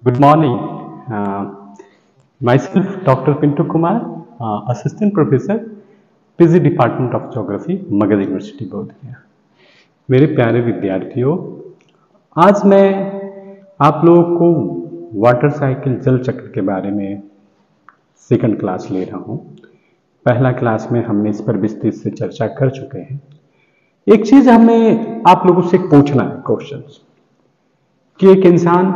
Good morning. Myself, Dr. Pintu Kumar, Assistant Professor, PG Department of Geography, Magadh university Bodhgaya. मेरे प्यारे विद्यार्थियों, आज मैं आप लोगों को वाटर साइकिल जल चक्र के बारे में सेकंड क्लास ले रहा हूँ। पहला क्लास में हमने इस पर विस्तृत से चर्चा कर चुके हैं। एक चीज हमें आप लोगों से पूछना है क्वेश्चन कि एक इंसान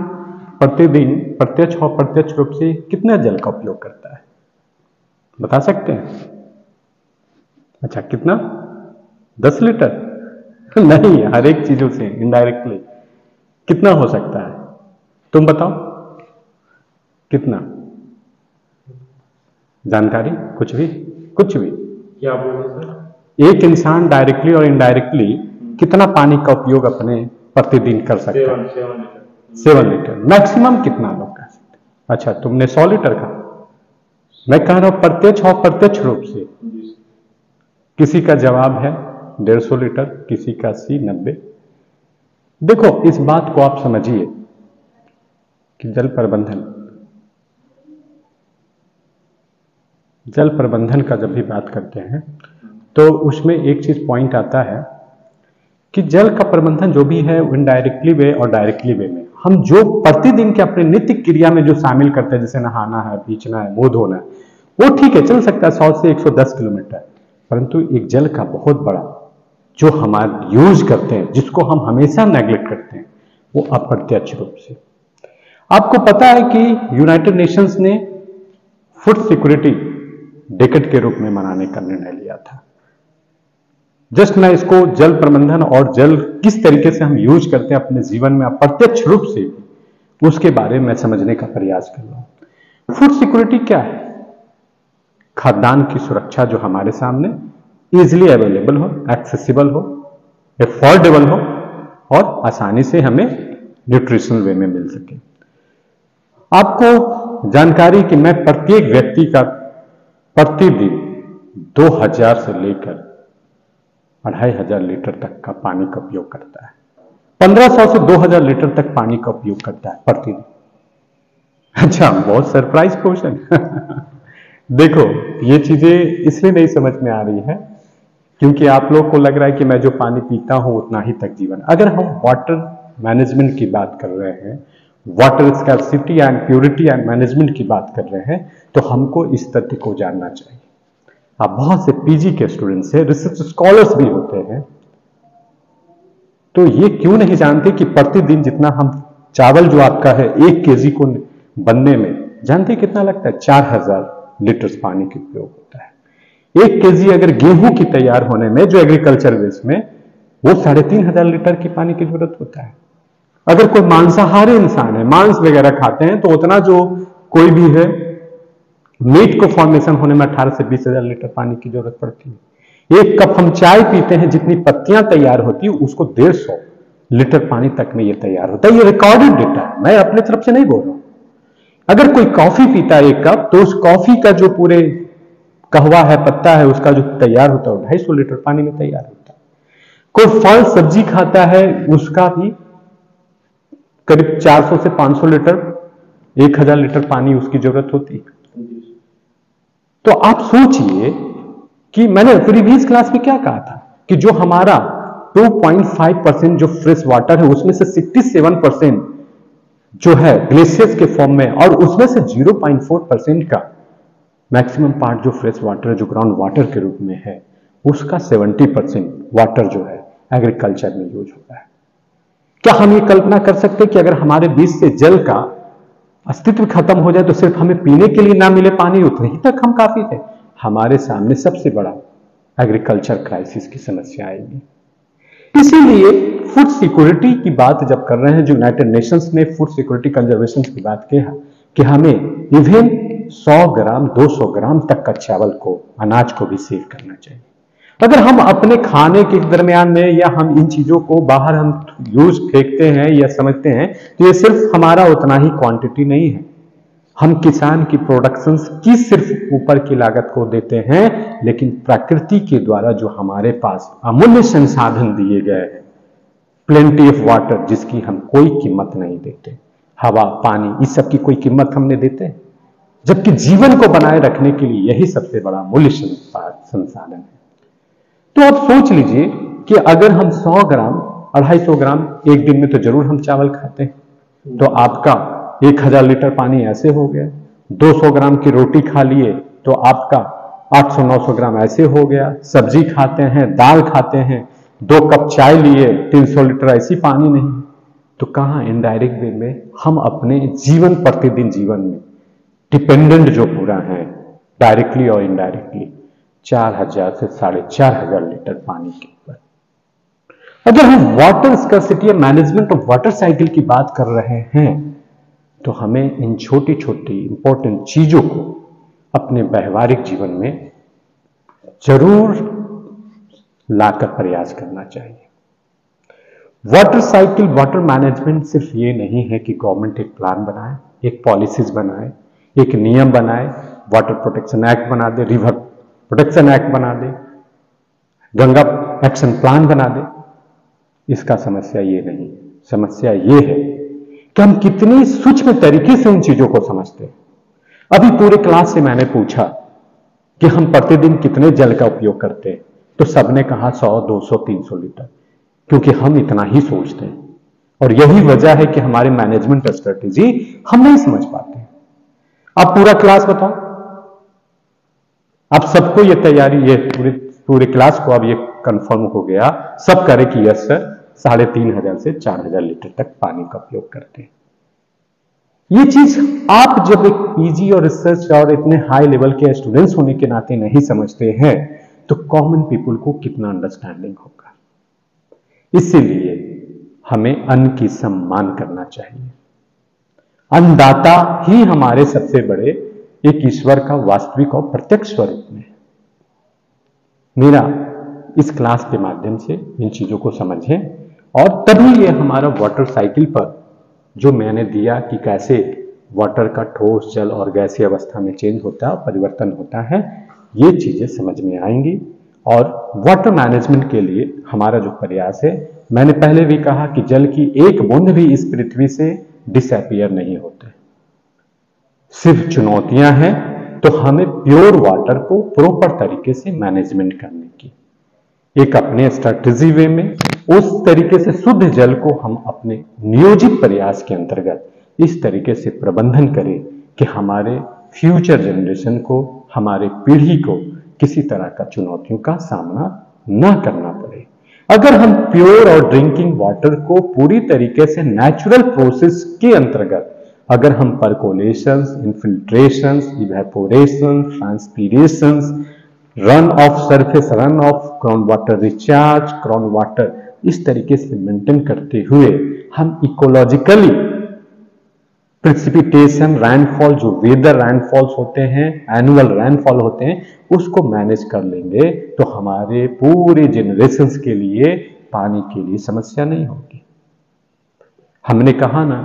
प्रतिदिन प्रत्यक्ष और अप्रत्यक्ष रूप से कितना जल का उपयोग करता है, बता सकते हैं? अच्छा, कितना? 10 लीटर? नहीं, हर एक चीजों से इनडायरेक्टली कितना हो सकता है? तुम बताओ कितना? जानकारी? कुछ भी क्या बोले सर? एक इंसान डायरेक्टली और इनडायरेक्टली कितना पानी का उपयोग अपने प्रतिदिन कर सकता है? 7 लीटर। मैक्सिमम कितना लोग कर सकते हैं? अच्छा, तुमने 100 लीटर का, मैं कह रहा हूं प्रत्यक्ष और अप्रत्यक्ष रूप से। किसी का जवाब है 150 लीटर, किसी का 80, 90। देखो, इस बात को आप समझिए कि जल प्रबंधन का जब भी बात करते हैं तो उसमें एक चीज पॉइंट आता है कि जल का प्रबंधन जो भी है इनडायरेक्टली वे और डायरेक्टली वे में हम जो प्रतिदिन के अपने नित्य क्रिया में जो शामिल करते हैं, जैसे नहाना है, बीचना है, मुंह धोना है, वो ठीक है, चल सकता है 100 से 110 किलोमीटर। परंतु एक जल का बहुत बड़ा जो हमारे यूज करते हैं, जिसको हम हमेशा नेग्लेक्ट करते हैं, वो अप्रत्यक्ष रूप से। आपको पता है कि यूनाइटेड नेशंस ने फूड सिक्योरिटी डेकेड के रूप में मनाने का निर्णय लिया था। जस्ट मैं इसको जल प्रबंधन और जल किस तरीके से हम यूज करते हैं अपने जीवन में अप्रत्यक्ष रूप से, उसके बारे में समझने का प्रयास कर रहा हूं। फूड सिक्योरिटी क्या है? खाद्यान्न की सुरक्षा जो हमारे सामने इजिली अवेलेबल हो, एक्सेसिबल हो, अफोर्डेबल हो और आसानी से हमें न्यूट्रिशनल वे में मिल सके। आपको जानकारी कि मैं प्रत्येक व्यक्ति का प्रतिदिन 2000 से लेकर 2500 लीटर तक का पानी का उपयोग करता है। 1500 से 2000 लीटर तक पानी का उपयोग करता है प्रतिदिन। अच्छा, बहुत सरप्राइज क्वेश्चन। देखो, ये चीजें इसलिए नहीं समझ में आ रही है क्योंकि आप लोग को लग रहा है कि मैं जो पानी पीता हूं उतना ही तक जीवन। अगर हम वाटर मैनेजमेंट की बात कर रहे हैं, water scarcity and purity and management की बात कर रहे हैं, तो हमको इस तथ्य को जानना चाहिए। आप बहुत से पीजी के स्टूडेंट्स हैं, रिसर्च स्कॉलर्स भी होते हैं, तो ये क्यों नहीं जानते कि प्रतिदिन जितना हम चावल जो आपका है 1 केजी को बनने में जानते कितना लगता है? 4000 लीटर पानी का उपयोग होता है। 1 केजी अगर गेहूं की तैयार होने में जो एग्रीकल्चर वेस्ट में, वो 3500 लीटर की पानी की जरूरत होता है। अगर कोई मांसाहारी इंसान है, मांस वगैरह खाते हैं, तो उतना जो कोई भी है मीट को फॉर्मेशन होने में 18 से 20,000 लीटर पानी की जरूरत पड़ती है। 1 कप हम चाय पीते हैं, जितनी पत्तियां तैयार होती है उसको 150 लीटर पानी तक में ये तैयार होता है। ये रिकॉर्डेड डेटा है, मैं अपने तरफ से नहीं बोल रहा हूं। अगर कोई कॉफी पीता है 1 कप, तो उस कॉफी का जो पूरे कहवा है, पत्ता है, उसका जो तैयार होता है 250 लीटर पानी में तैयार होता है। कोई फल सब्जी खाता है, उसका भी करीब 400 से 500 लीटर, 1000 लीटर पानी उसकी जरूरत होती है। तो आप सोचिए कि मैंने प्रीवियस क्लास में क्या कहा था कि जो हमारा 2.5% जो फ्रेश वाटर है, उसमें से 67% जो है ग्लेशियर्स के फॉर्म में, और उसमें से 0.4% का मैक्सिमम पार्ट जो फ्रेश वाटर है, जो ग्राउंड वाटर के रूप में है, उसका 70% वाटर जो है एग्रीकल्चर में यूज होता है। क्या हम ये कल्पना कर सकते हैं कि अगर हमारे बीच से जल का अस्तित्व खत्म हो जाए तो सिर्फ हमें पीने के लिए ना मिले पानी, उतने ही तक हम काफी थे? हमारे सामने सबसे बड़ा एग्रीकल्चर क्राइसिस की समस्या आएगी। इसीलिए फूड सिक्योरिटी की बात जब कर रहे हैं, जो यूनाइटेड नेशंस ने फूड सिक्योरिटी कंजर्वेशन की बात किया कि हमें इवन 100 ग्राम 200 ग्राम तक का चावल को, अनाज को भी सेव करना चाहिए। अगर हम अपने खाने के दरमियान में या हम इन चीजों को बाहर हम यूज फेंकते हैं या समझते हैं, तो ये सिर्फ हमारा उतना ही क्वांटिटी नहीं है। हम किसान की प्रोडक्शन की सिर्फ ऊपर की लागत को देते हैं, लेकिन प्रकृति के द्वारा जो हमारे पास अमूल्य संसाधन दिए गए हैं, प्लेंटी ऑफ वाटर, जिसकी हम कोई कीमत नहीं देते, हवा, पानी, इस सब की कोई कीमत हमने देते हैं? जबकि जीवन को बनाए रखने के लिए यही सबसे बड़ा मूल्य संसाधन है। तो आप सोच लीजिए कि अगर हम 100 ग्राम, 250 ग्राम एक दिन में तो जरूर हम चावल खाते हैं, तो आपका 1000 लीटर पानी ऐसे हो गया। 200 ग्राम की रोटी खा लिए तो आपका 800-900 ग्राम ऐसे हो गया। सब्जी खाते हैं, दाल खाते हैं, 2 कप चाय लिए, 300 लीटर ऐसी पानी नहीं। तो कहां इनडायरेक्ट वे में हम अपने जीवन, प्रतिदिन जीवन में डिपेंडेंट जो पूरा है, डायरेक्टली और इनडायरेक्टली, 4000 से 4500 लीटर पानी के ऊपर। अगर हम वाटर स्कैर्सिटी या मैनेजमेंट ऑफ वाटर साइकिल की बात कर रहे हैं, तो हमें इन छोटी छोटी इंपॉर्टेंट चीजों को अपने व्यवहारिक जीवन में जरूर लाकर प्रयास करना चाहिए। वाटर साइकिल, वाटर मैनेजमेंट सिर्फ ये नहीं है कि गवर्नमेंट एक प्लान बनाए, एक पॉलिसीज बनाए, एक नियम बनाए, वाटर प्रोटेक्शन एक्ट बना दे, रिवर प्रोटेक्शन एक्ट बना दे, गंगा एक्शन प्लान बना दे। इसका समस्या ये नहीं, समस्या ये है कि हम कितनी सूक्ष्म तरीके से उन चीजों को समझते हैं। अभी पूरे क्लास से मैंने पूछा कि हम प्रतिदिन कितने जल का उपयोग करते हैं, तो सबने कहा 100, 200, 300 लीटर, क्योंकि हम इतना ही सोचते हैं। और यही वजह है कि हमारे मैनेजमेंट स्ट्रेटेजी हम नहीं समझ पाते। आप पूरा क्लास बताओ, आप सबको ये तैयारी, ये पूरे क्लास को अब ये कंफर्म हो गया, सब करे कि यस सर 3500 से 4000 लीटर तक पानी का उपयोग करते हैं। ये चीज आप जब एक पीजी और रिसर्च और इतने हाई लेवल के स्टूडेंट्स होने के नाते नहीं समझते हैं, तो कॉमन पीपल को कितना अंडरस्टैंडिंग होगा। इसीलिए हमें अन्न की सम्मान करना चाहिए। अन्नदाता ही हमारे सबसे बड़े एक ईश्वर का वास्तविक और प्रत्यक्ष स्वरूप में। मेरा इस क्लास के माध्यम से इन चीजों को समझें, और तभी ये हमारा वाटर साइकिल पर जो मैंने दिया कि कैसे वाटर का ठोस, जल और गैसीय अवस्था में चेंज होता है, परिवर्तन होता है, ये चीजें समझ में आएंगी। और वाटर मैनेजमेंट के लिए हमारा जो प्रयास है, मैंने पहले भी कहा कि जल की एक बूंद भी इस पृथ्वी से डिसअपियर नहीं होते, सिर्फ चुनौतियां हैं। तो हमें प्योर वाटर को प्रॉपर तरीके से मैनेजमेंट करने की एक अपने स्ट्रैटेजी वे में, उस तरीके से शुद्ध जल को हम अपने नियोजित प्रयास के अंतर्गत इस तरीके से प्रबंधन करें कि हमारे फ्यूचर जनरेशन को, हमारे पीढ़ी को किसी तरह का चुनौतियों का सामना ना करना पड़े। अगर हम प्योर और ड्रिंकिंग वाटर को पूरी तरीके से नेचुरल प्रोसेस के अंतर्गत, अगर हम percolations, infiltrations, evaporation, transpirations, run off surface, run off ground water recharge, ground water, इस तरीके से मेंटेन करते हुए हम इकोलॉजिकली प्रेसिपिटेशन, रैनफॉल, जो वेदर रैनफॉल्स होते हैं, एनुअल रैनफॉल होते हैं, उसको मैनेज कर लेंगे, तो हमारे पूरे जनरेशंस के लिए पानी के लिए समस्या नहीं होगी। हमने कहा ना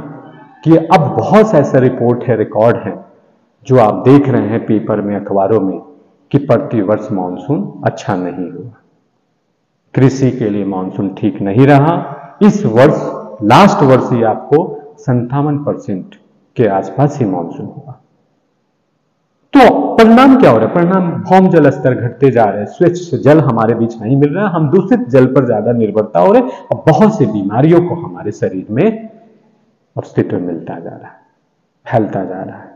कि अब बहुत से ऐसे रिपोर्ट है, रिकॉर्ड है, जो आप देख रहे हैं पेपर में, अखबारों में, कि प्रतिवर्ष मानसून अच्छा नहीं हुआ, कृषि के लिए मानसून ठीक नहीं रहा। इस वर्ष, लास्ट वर्ष ही आपको 57% के आसपास ही मानसून हुआ। तो परिणाम क्या हो रहा है? परिणाम भौम जल स्तर घटते जा रहे हैं, स्वच्छ जल हमारे बीच नहीं मिल रहा है, हम दूषित जल पर ज्यादा निर्भरता हो रहे, और बहुत सी बीमारियों को हमारे शरीर में अस्तित्व मिलता जा रहा है, फैलता जा रहा है।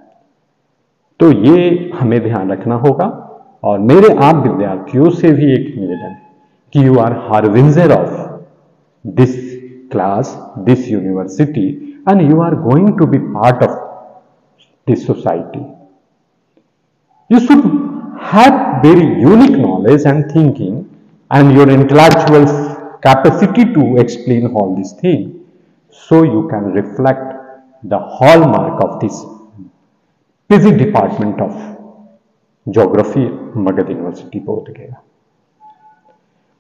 तो ये हमें ध्यान रखना होगा। और मेरे आप विद्यार्थियों से भी एक निवेदन है कि you are harbinger of this class, this university, and you are going to be part of this society. You should have very unique knowledge and thinking and your intellectual capacity to explain all these things, so you can reflect the hallmark of this busy department of geography, Magad University, Bodh Gaya.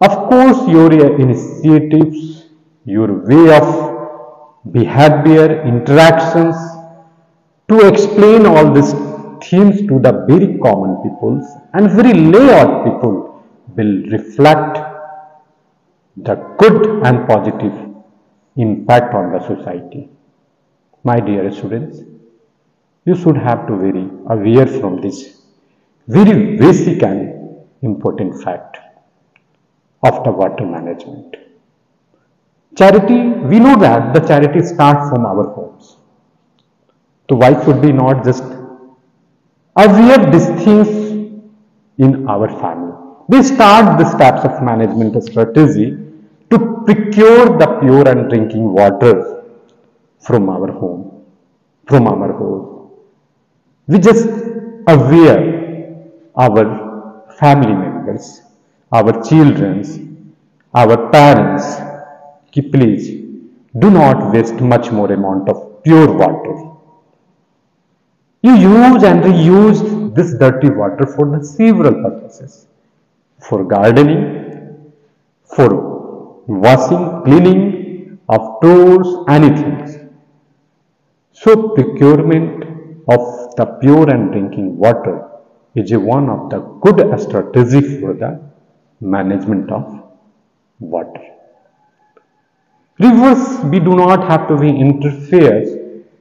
Of course, your initiatives, your way of behavior, interactions, to explain all these themes to the very common peoples and very layout people will reflect the good and positive impact on the society. My dear students, you should have to very aware from this very basic and important fact of the water management. Charity, we know that the charity starts from our homes. So why should we not just aware these things in our family? We start the steps of management strategy to procure the pure and drinking water from our home, from our house. We just aware our family members, our children, our parents, कि please do not waste much more amount of pure water. You use and reuse this dirty water for the several purposes. For gardening, for washing, cleaning of doors, anything. So procurement of the pure and drinking water is one of the good strategy for the management of water. Rivers, we do not have to be interfere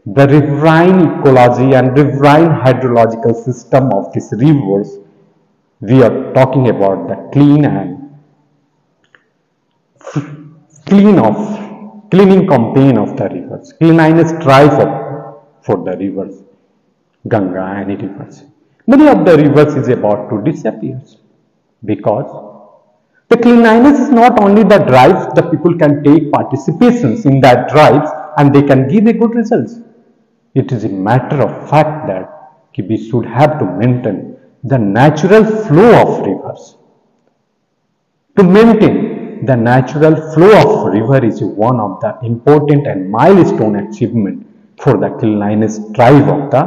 the riverine ecology and riverine hydrological system of these rivers. We are talking about the cleaning campaign of the rivers, cleanliness drive for the rivers, Ganga and any rivers. Many of the rivers is about to disappear because the cleanliness is not only the drive, the people can take participations in that drives and they can give a good results. It is a matter of fact that we should have to maintain the natural flow of rivers. To maintain the natural flow of river is one of the important and milestone achievement for the cleanliness drive of the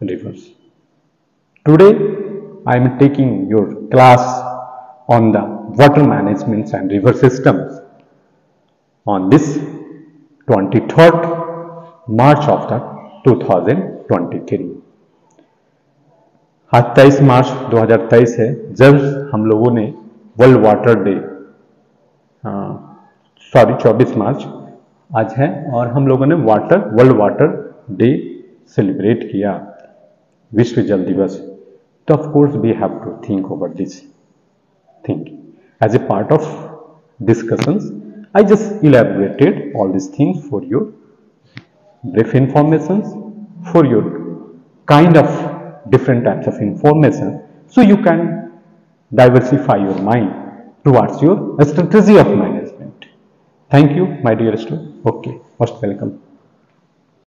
rivers. Today, I am taking your class on the water management and river systems on this 23rd March of the 2023. आज 23 मार्च 2023 है जब हम लोगों ने world water day 24 मार्च आज है और हम लोगों ने वर्ल्ड वाटर डे सेलिब्रेट किया, विश्व जल दिवस. तो of course we have to think over this thing. As a part of discussions, I just elaborated all these things for your brief informations, for your kind of different types of information, so you can diversify your mind towards your strategy of management. Thank you, my dear student. Okay, most welcome.